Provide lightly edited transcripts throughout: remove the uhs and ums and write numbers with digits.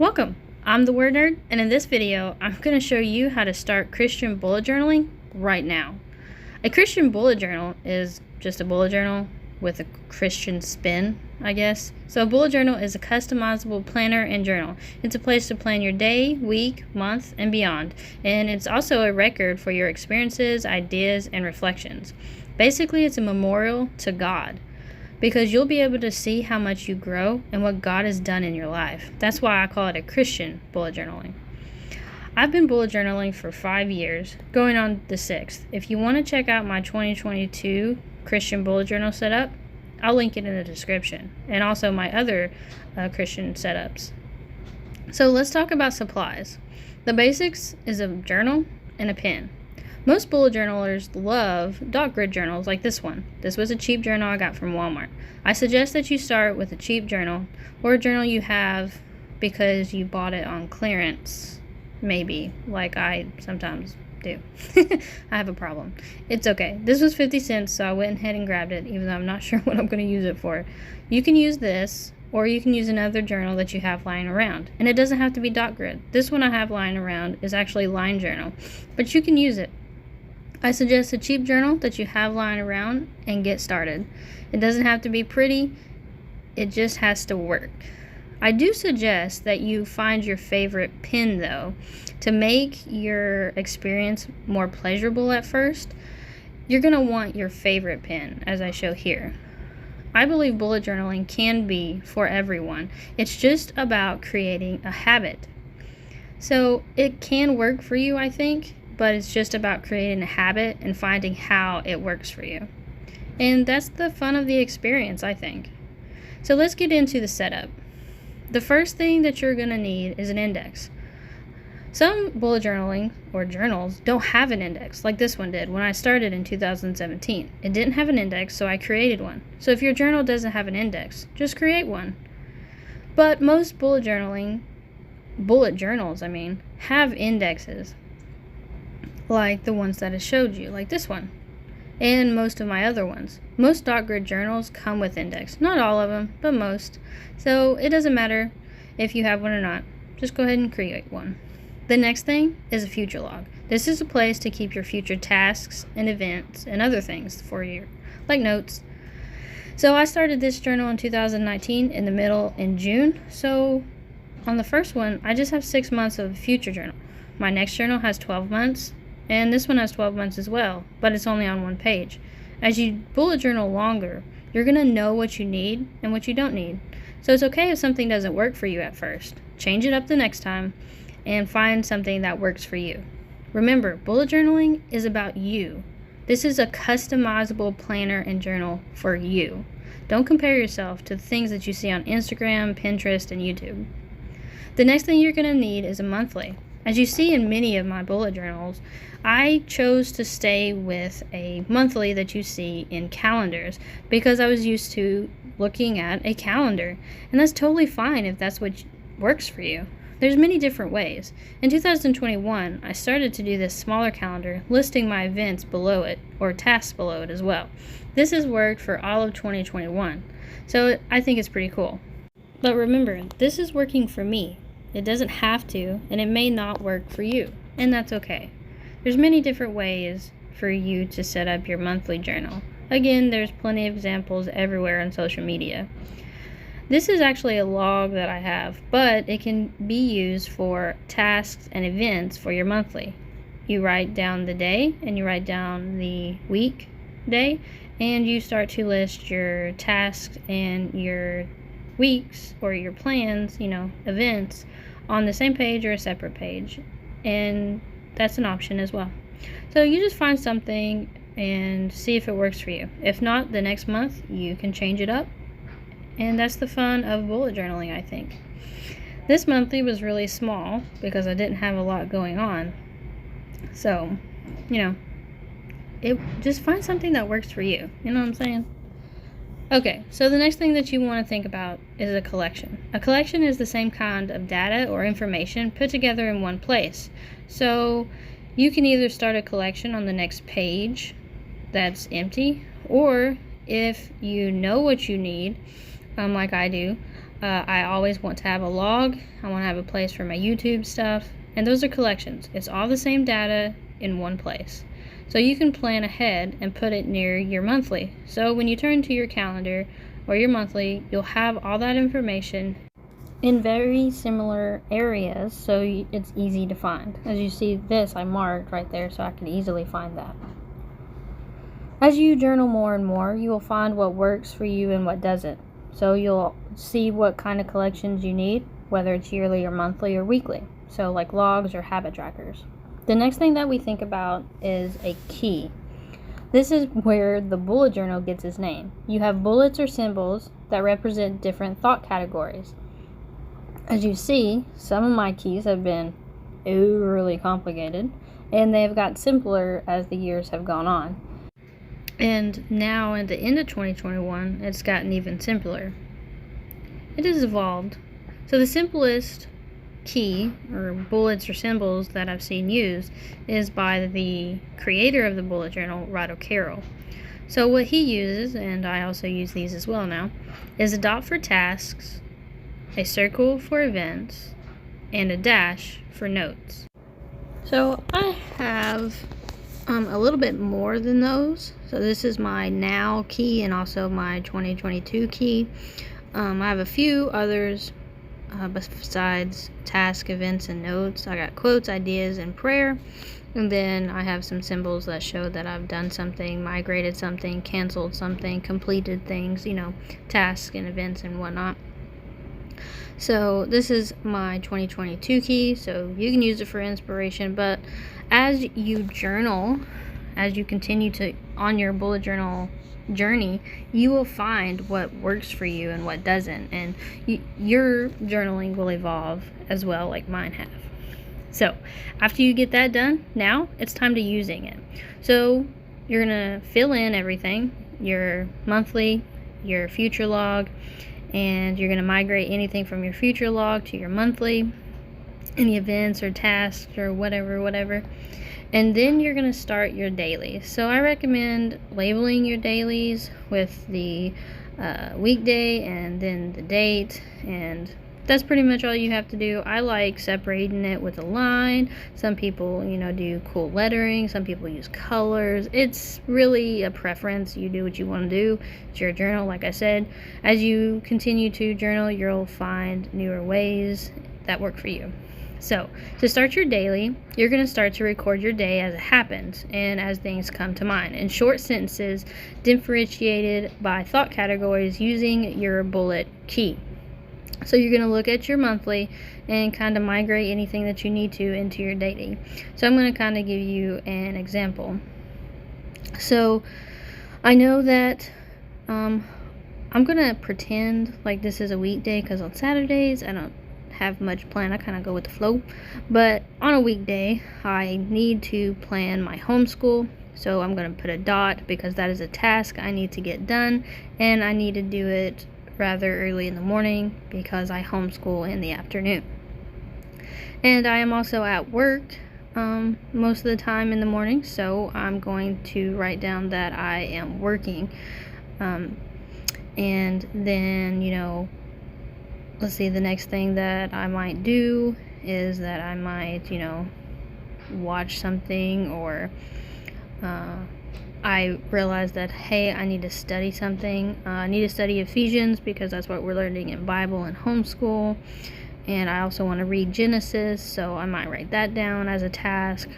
Welcome! I'm the Word Nerd, and in this video, I'm going to show you how to start Christian bullet journaling right now. A Christian bullet journal is just a bullet journal with a Christian spin, I guess. So a bullet journal is a customizable planner and journal. It's a place to plan your day, week, month, and beyond. And it's also a record for your experiences, ideas, and reflections. Basically, it's a memorial to God, because you'll be able to see how much you grow and what God has done in your life. That's why I call it a Christian bullet journaling. I've been bullet journaling for 5 years, going on the 6th. If you want to check out my 2022 Christian bullet journal setup, I'll link it in the description, and also my other Christian setups. So let's talk about supplies. The basics is a journal and a pen. Most bullet journalers love dot grid journals like this one. This was a cheap journal I got from Walmart. I suggest that you start with a cheap journal, or a journal you have because you bought it on clearance, maybe, like I sometimes do. I have a problem. It's okay. This was 50 cents, so I went ahead and grabbed it, even though I'm not sure what I'm going to use it for. You can use this, or you can use another journal that you have lying around. And it doesn't have to be dot grid. This one I have lying around is actually line journal, but you can use it. I suggest a cheap journal that you have lying around and get started. It doesn't have to be pretty, it just has to work. I do suggest that you find your favorite pen though, to make your experience more pleasurable at first. You're going to want your favorite pen, as I show here. I believe bullet journaling can be for everyone. It's just about creating a habit. So it can work for you, I think, but it's just about creating a habit and finding how it works for you. And that's the fun of the experience, I think. So let's get into the setup. The first thing that you're going to need is an index. Some bullet journaling or journals don't have an index, like this one did when I started in 2017. It didn't have an index, so I created one. So if your journal doesn't have an index, just create one. But most bullet journals, have indexes, like the ones that I showed you, like this one, and most of my other ones. Most dot grid journals come with index. Not all of them, but most. So it doesn't matter if you have one or not. Just go ahead and create one. The next thing is a future log. This is a place to keep your future tasks and events and other things for you, like notes. So I started this journal in 2019 in the middle in June. So on the first one, I just have 6 months of future journal. My next journal has 12 months. And this one has 12 months as well, but it's only on one page. As you bullet journal longer, you're going to know what you need and what you don't need. So it's okay if something doesn't work for you at first. Change it up the next time and find something that works for you. Remember, bullet journaling is about you. This is a customizable planner and journal for you. Don't compare yourself to the things that you see on Instagram, Pinterest, and YouTube. The next thing you're going to need is a monthly. As you see in many of my bullet journals, I chose to stay with a monthly that you see in calendars because I was used to looking at a calendar. And that's totally fine if that's what works for you. There's many different ways. In 2021, I started to do this smaller calendar, listing my events below it, or tasks below it as well. This has worked for all of 2021, so I think it's pretty cool. But remember, this is working for me. It doesn't have to, and it may not work for you, and that's okay. There's many different ways for you to set up your monthly journal. Again, there's plenty of examples everywhere on social media. This is actually a log that I have, but it can be used for tasks and events for your monthly. You write down the day, and you write down the week day, and you start to list your tasks and your weeks or your plans, events, on the same page or a separate page, and that's an option as well. So you just find something and see if it works for you. If not, the next month you can change it up, and that's the fun of bullet journaling, I think. This monthly was really small because I didn't have a lot going on, so just find something that works for you. You know what I'm saying? Okay, so the next thing that you want to think about is a collection. A collection is the same kind of data or information put together in one place. So you can either start a collection on the next page that's empty, or if you know what you need, like I do, I always want to have a log. I want to have a place for my YouTube stuff. And those are collections. It's all the same data in one place. So you can plan ahead and put it near your monthly. So when you turn to your calendar or your monthly, you'll have all that information in very similar areas, so it's easy to find. As you see, this I marked right there so I can easily find that. As you journal more and more, you will find what works for you and what doesn't. So you'll see what kind of collections you need, whether it's yearly or monthly or weekly. So like logs or habit trackers. The next thing that we think about is a key. This is where the bullet journal gets its name. You have bullets or symbols that represent different thought categories. As you see, some of my keys have been overly complicated, and they've got simpler as the years have gone on. And now at the end of 2021, it's gotten even simpler. It has evolved. So the simplest key, or bullets or symbols that I've seen used, is by the creator of the bullet journal, Rado Carroll. So what he uses, and I also use these as well now, is a dot for tasks, a circle for events, and a dash for notes. So I have a little bit more than those. So this is my now key and also my 2022 key. I have a few others besides task, events, and notes. I got quotes, ideas, and prayer. And then I have some symbols that show that I've done something, migrated something, canceled something, completed things, tasks and events and whatnot. So this is my 2022 key, so you can use it for inspiration, but as you journal, as you continue to on your bullet journal journey, you will find what works for you and what doesn't, and your journaling will evolve as well, like mine have. So after you get that done, now it's time to using it. So you're gonna fill in everything, your monthly, your future log, and you're going to migrate anything from your future log to your monthly, any events or tasks or whatever. And then you're going to start your dailies. So I recommend labeling your dailies with the weekday and then the date, and that's pretty much all you have to do. I like separating it with a line. Some people, do cool lettering. Some people use colors. It's really a preference. You do what you want to do. It's your journal, like I said. As you continue to journal, you'll find newer ways that work for you. So, to start your daily, you're going to start to record your day as it happens and as things come to mind in short sentences differentiated by thought categories using your bullet key. So you're going to look at your monthly and kind of migrate anything that you need to into your daily. So I'm going to kind of give you an example. So I know that I'm going to pretend like this is a weekday, because on Saturdays I don't have much planned. I kind of go with the flow. But on a weekday, I need to plan my homeschool. So I'm going to put a dot because that is a task I need to get done, and I need to do it rather early in the morning because I homeschool in the afternoon. And I am also at work most of the time in the morning, so I'm going to write down that I am working. And then, let's see, the next thing that I might do is that I might, watch something, or I realized that, hey, I need to study something. I need to study Ephesians because that's what we're learning in Bible and homeschool. And I also want to read Genesis, so I might write that down as a task.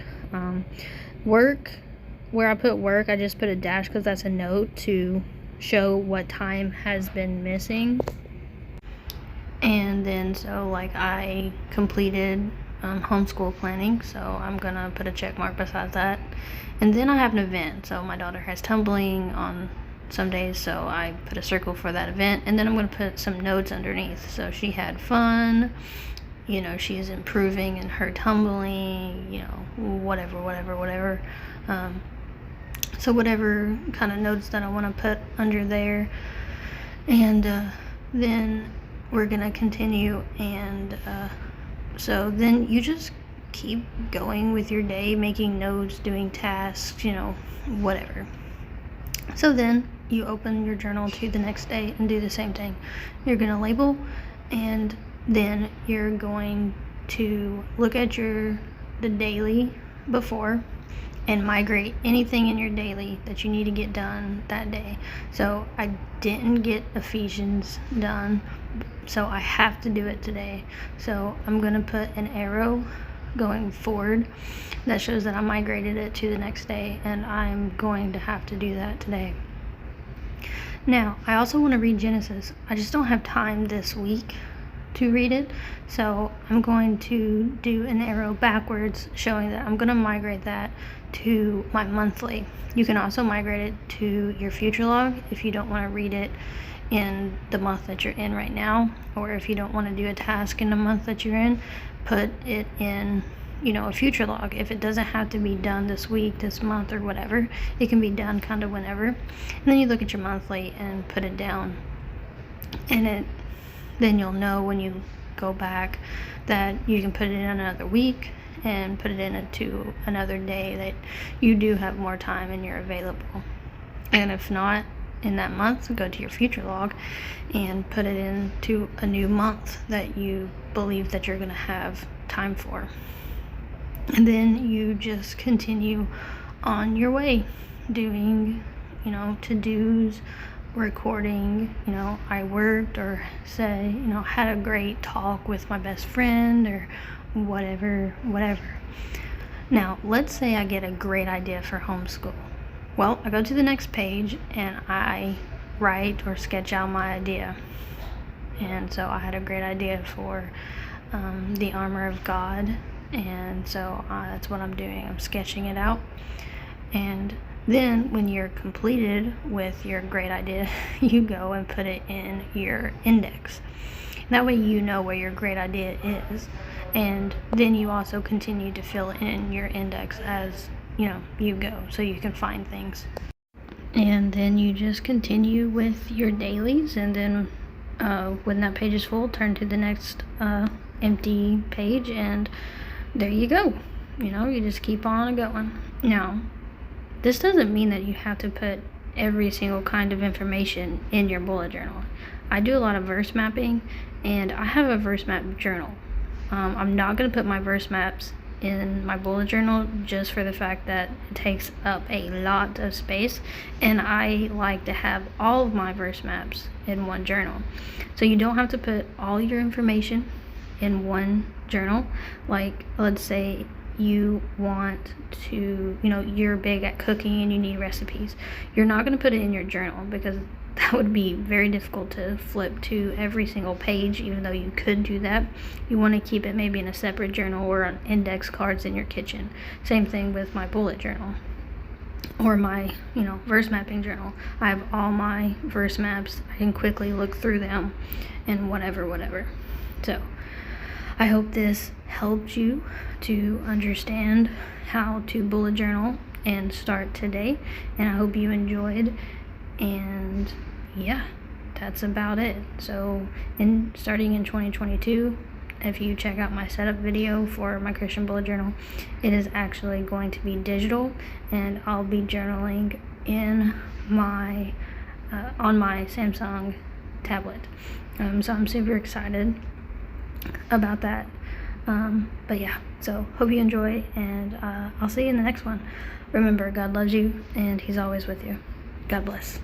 Work, where I put work, I just put a dash because that's a note to show what time has been missing. And then, so like I completed homeschool planning, so I'm gonna put a check mark beside that. And then I have an event, so my daughter has tumbling on some days, so I put a circle for that event. And then I'm gonna put some notes underneath. So she had fun, she is improving in her tumbling, whatever. So whatever kind of notes that I want to put under there. And then we're gonna continue, and so then you just keep going with your day, making notes, doing tasks, whatever. So then you open your journal to the next day and do the same thing. You're gonna label And then you're going to look at the daily before and migrate anything in your daily that you need to get done that day. So I didn't get Ephesians done, so I have to do it today. So I'm going to put an arrow going forward that shows that I migrated it to the next day, and I'm going to have to do that today. Now, I also want to read Genesis. I just don't have time this week to read it, so I'm going to do an arrow backwards showing that I'm going to migrate that to my monthly. You can also migrate it to your future log if you don't want to read it in the month that you're in right now, or if you don't want to do a task in the month that you're in, put it in a future log. If it doesn't have to be done this week, this month, or whatever, it can be done kind of whenever. And then you look at your monthly and put it down, and then you'll know when you go back that you can put it in another week and put it into another day that you do have more time and you're available. And if not in that month, go to your future log and put it into a new month that you believe that you're going to have time for. And then you just continue on your way doing, to-dos, recording, I worked, or say, had a great talk with my best friend, or whatever. Now, let's say I get a great idea for homeschool. Well, I go to the next page and I write or sketch out my idea. And so I had a great idea for the armor of God. And so that's what I'm doing. I'm sketching it out. And then when you're completed with your great idea, you go and put it in your index. That way you know where your great idea is. And then you also continue to fill in your index as you go, so you can find things. And then you just continue with your dailies, and then when that page is full, turn to the next empty page, and there you go. You just keep on going. Now, this doesn't mean that you have to put every single kind of information in your bullet journal. I do a lot of verse mapping, and I have a verse map journal. I'm not going to put my verse maps in my bullet journal just for the fact that it takes up a lot of space, and I like to have all of my verse maps in one journal. So you don't have to put all your information in one journal. Like, let's say you want to, you're big at cooking and you need recipes. You're not going to put it in your journal because that would be very difficult to flip to every single page, even though you could do that. You want to keep it maybe in a separate journal or on index cards in your kitchen. Same thing with my bullet journal or my, verse mapping journal. I have all my verse maps. I can quickly look through them and whatever. So I hope this helped you to understand how to bullet journal and start today, and I hope you enjoyed. And yeah, that's about it. So starting in 2022, if you check out my setup video for my Christian bullet journal, it is actually going to be digital, and I'll be journaling in my on my Samsung tablet. So I'm super excited about that. But yeah, so hope you enjoy, and I'll see you in the next one. Remember, God loves you and He's always with you. God bless.